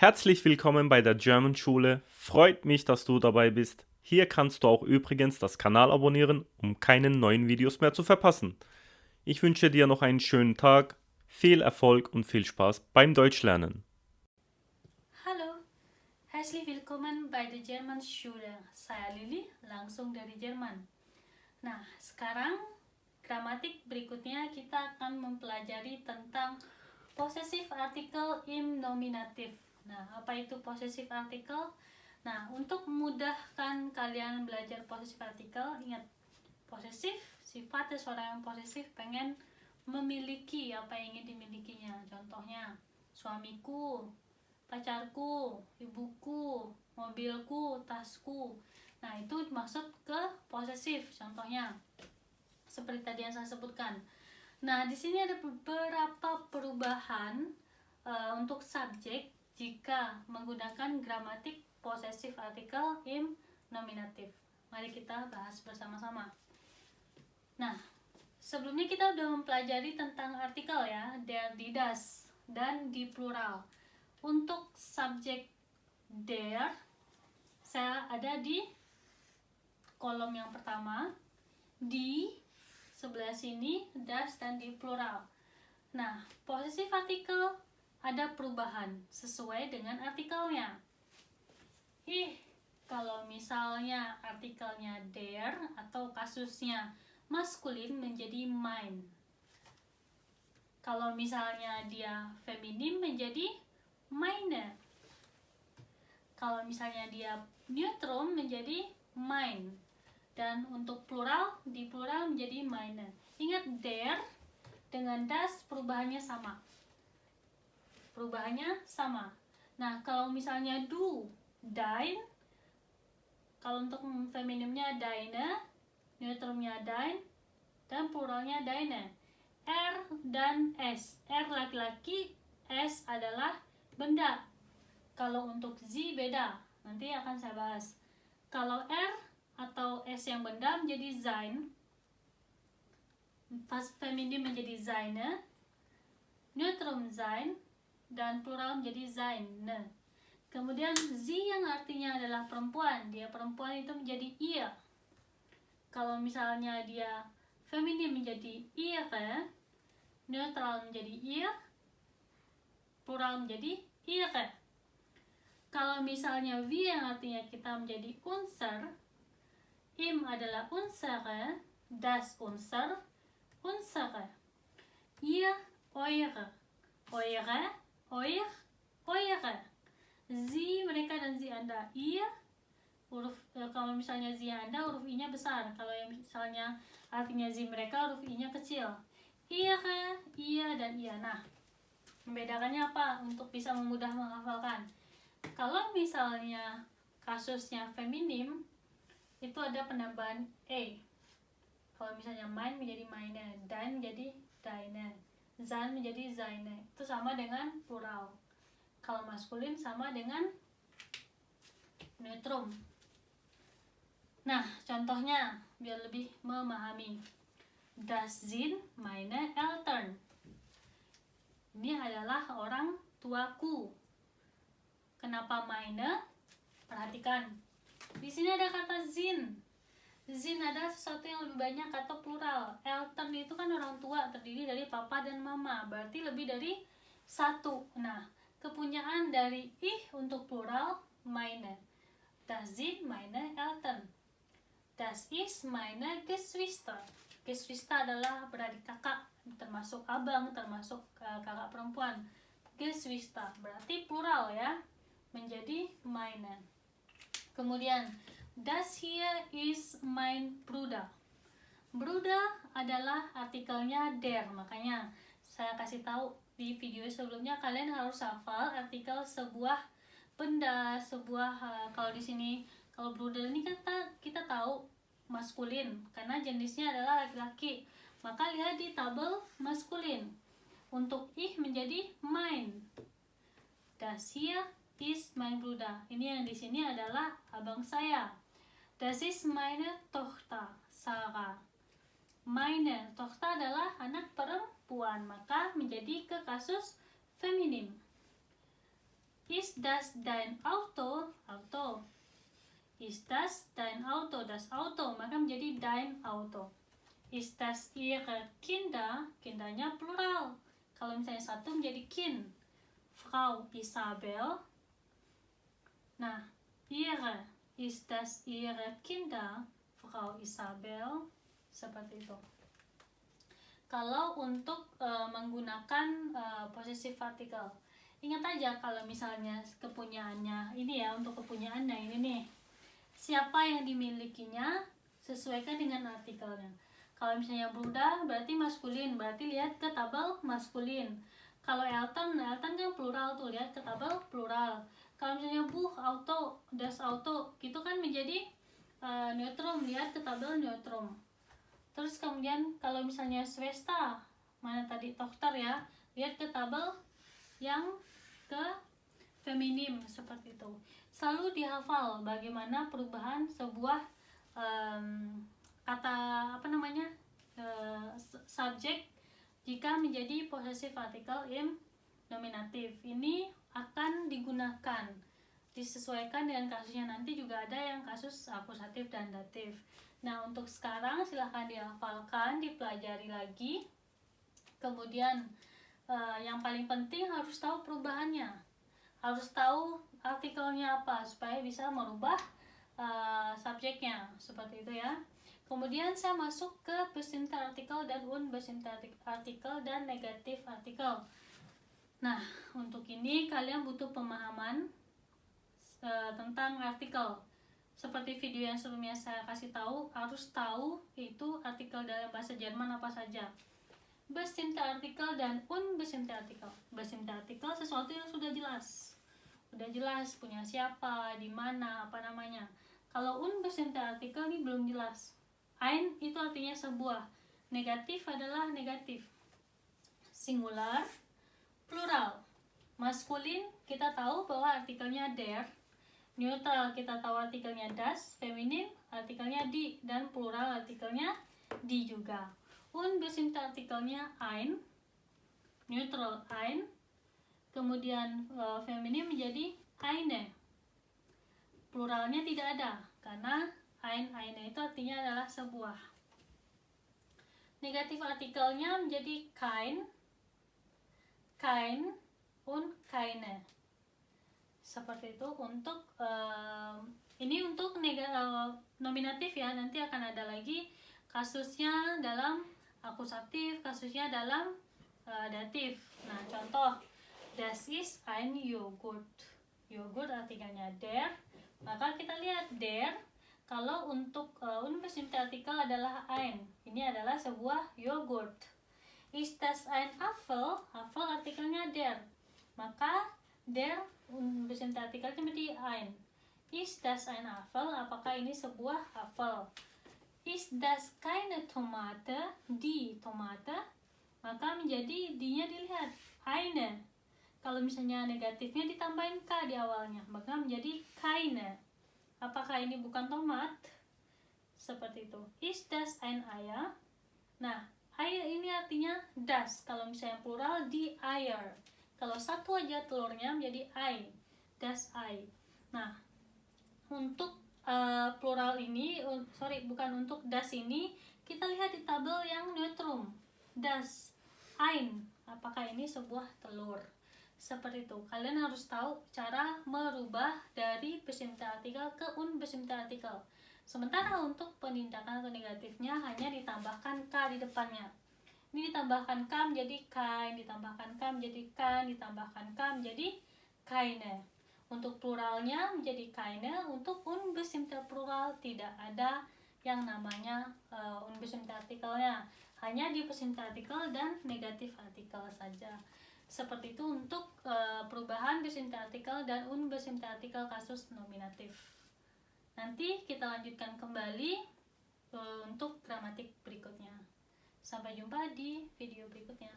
Herzlich willkommen bei der German Schule. Freut mich, dass du dabei bist. Hier kannst du auch übrigens das Kanal abonnieren, um keine neuen Videos mehr zu verpassen. Ich wünsche dir noch einen schönen Tag, viel Erfolg und viel Spaß beim Deutschlernen. Halo, herzlich willkommen bei der German Schule. Saya Lili, langsung dari Jerman. Nah, sekarang gramatik berikutnya kita akan mempelajari tentang possessive article im nominatif. Nah, apa itu possessive article? Nah, untuk memudahkan kalian belajar possessive article, ingat, posesif, sifat seseorang yang posesif pengen memiliki apa yang ingin dimilikinya. Contohnya, suamiku, pacarku, ibuku, mobilku, tasku. Nah, itu dimaksud ke posesif. Contohnya seperti tadi yang saya sebutkan. Nah, di sini ada beberapa perubahan untuk subjek jika menggunakan gramatik possessive article im nominatif. Mari kita bahas bersama-sama. Nah, sebelumnya kita udah mempelajari tentang artikel ya, der, die, das, dan di plural. Untuk subjek der, saya ada di kolom yang pertama, di sebelah sini, das, dan di plural. Nah, possessive artikel ada perubahan sesuai dengan artikelnya. Kalau misalnya artikelnya der atau kasusnya maskulin menjadi mein. Kalau misalnya dia feminim menjadi meine. Kalau misalnya dia neutrum menjadi mein. Dan untuk plural, di plural menjadi meine. Ingat, der dengan das perubahannya sama. Nah, kalau misalnya du, dein, kalau untuk feminimnya deine, neutrumnya dein, dan pluralnya deine. R dan S. R laki-laki, S adalah benda. Kalau untuk Z beda, nanti akan saya bahas. Kalau R atau S yang benda menjadi sein, feminim menjadi seine, neutrum sein, dan plural menjadi seine. Kemudian Z yang artinya adalah perempuan, dia perempuan itu menjadi ihr. Kalau misalnya dia feminim menjadi ihre, neutral menjadi ihr, plural menjadi ihre. Kalau misalnya wir yang artinya kita menjadi unser, im adalah unsere, das unser, unsere, ihr, eure, eure, euer, eure, sie mereka dan sie anda, ihr, huruf kalau misalnya sie anda huruf i-nya besar, kalau yang misalnya artinya sie mereka huruf i-nya kecil. Ihre, ia, dan ia. Nah, membedakannya apa untuk bisa mudah menghafalkan? Kalau misalnya kasusnya feminim, itu ada penambahan e. Kalau misalnya mein menjadi meine, dein menjadi deine, sein menjadi seine. Itu sama dengan plural. Kalau maskulin sama dengan neutrum. Nah, contohnya biar lebih memahami. Das sind meine Eltern. Ini adalah orang tuaku. Kenapa meine? Perhatikan. Di sini ada kata sind. Sind adalah sesuatu yang lebih banyak atau plural. Eltern itu kan orang tua, terdiri dari papa dan mama. Berarti lebih dari satu. Nah, kepunyaan dari ich untuk plural meine. Das sind meine Eltern. Das ist meine Geschwister. Geschwister adalah beradik kakak, termasuk abang, termasuk kakak perempuan. Geschwister berarti plural ya, menjadi meine. Kemudian, das hier ist mein Bruder. Bruder adalah artikelnya der, makanya saya kasih tahu di video sebelumnya, kalian harus hafal artikel sebuah benda, kalau di sini, kalau bruder ini kita tahu maskulin karena jenisnya adalah laki-laki, maka lihat di tabel maskulin. Untuk ich menjadi mein. Das hier ist mein Bruder. Ini yang di sini adalah abang saya. Das ist meine Tochter, Sarah. Meine Tochter adalah anak perempuan, maka menjadi ke kasus feminim. Ist Ist das dein Auto? Auto. Ist das dein Auto? Das Auto, maka menjadi dein Auto. Ist das ihre Kinder? Kindernya plural. Kalau misalnya satu menjadi Kind. Frau Isabel. Nah, ihre. Ist das ihre Kinder? Frau Isabel. Seperti itu. Kalau untuk menggunakan possessive article, ingat aja kalau misalnya kepunyaannya ini ya, untuk kepunyaannya ini nih, siapa yang dimilikinya sesuaikan dengan artikelnya. Kalau misalnya Buddha berarti maskulin, berarti lihat ke tabel maskulin. Kalau Elton kan plural tuh, lihat ke tabel plural. Kalau misalnya Buch, Auto, Das Auto, gitu kan menjadi neutrum, lihat ke tabel neutrum. Terus kemudian kalau misalnya Swesta, mana tadi Tochter ya, lihat ke tabel yang ke feminim seperti itu. Selalu dihafal bagaimana perubahan sebuah kata subjek jika menjadi possessive article in nominatif. Ini akan digunakan, disesuaikan dengan kasusnya. Nanti juga ada yang kasus akusatif dan datif. Nah, untuk sekarang silahkan dihafalkan, dipelajari lagi. Kemudian yang paling penting harus tahu perubahannya, harus tahu artikelnya apa supaya bisa merubah subjeknya, seperti itu ya. Kemudian saya masuk ke bestimmte artikel dan unbestimmte artikel dan negatif artikel. Nah, untuk ini kalian butuh pemahaman tentang artikel. Seperti video yang sebelumnya saya kasih tahu, harus tahu itu artikel dalam bahasa Jerman apa saja. Bestimmte artikel dan unbestimmte artikel. Bestimmte artikel sesuatu yang sudah jelas. Udah jelas punya siapa, di mana, apa namanya. Kalau unbestimmte artikel ini belum jelas. Ein itu artinya sebuah. Negatif adalah negatif. Singular, plural. Maskulin kita tahu bahwa artikelnya der. Neutral kita tahu artikelnya das, feminin artikelnya die, dan plural artikelnya die juga. Unbestimmte artikelnya ein, neutral ein, kemudian feminin menjadi eine. Pluralnya tidak ada karena eine itu artinya adalah sebuah. Negatif artikelnya menjadi kein, und keine. Seperti itu. Untuk ini untuk nominatif ya, nanti akan ada lagi kasusnya dalam akusatif, kasusnya dalam datif. Nah, contoh, das ist ein Joghurt. Yogurt artikelnya der, maka kita lihat der. Kalau untuk unbestimmte artikel adalah ein, ini adalah sebuah yogurt. Ist das ein Apfel? Apfel artikelnya der, maka der unbestimmte artikelnya menjadi ein. Ist das ein Apfel? Apakah ini sebuah apel? Ist das keine Tomate? Die Tomate? Maka menjadi die-nya dilihat eine. Kalau misalnya negatifnya ditambahin k di awalnya, maka menjadi keine. Apakah ini bukan tomat? Seperti itu. Ist das ein Eier? Nah, Eier ini artinya das. Kalau misalnya plural die Eier. Kalau satu aja telurnya menjadi Ei, das Ei. Nah, untuk plural ini, untuk das ini, kita lihat di tabel yang neutrum. Das, ein, apakah ini sebuah telur? Seperti itu. Kalian harus tahu cara merubah dari bestimmte artikel ke unbestimmte artikel. Sementara untuk penindakan atau negatifnya hanya ditambahkan k di depannya. Ini ditambahkan k menjadi kein, ditambahkan k menjadi kan, ditambahkan k menjadi keine. Untuk pluralnya menjadi keine, untuk unbestimmte plural tidak ada yang namanya unbestimmte artikelnya. Hanya di bestimmte artikel dan negatif artikel saja. Seperti itu untuk perubahan bestimmte artikel dan unbestimmte artikel kasus nominatif. Nanti kita lanjutkan kembali untuk gramatik berikutnya. Sampai jumpa di video berikutnya.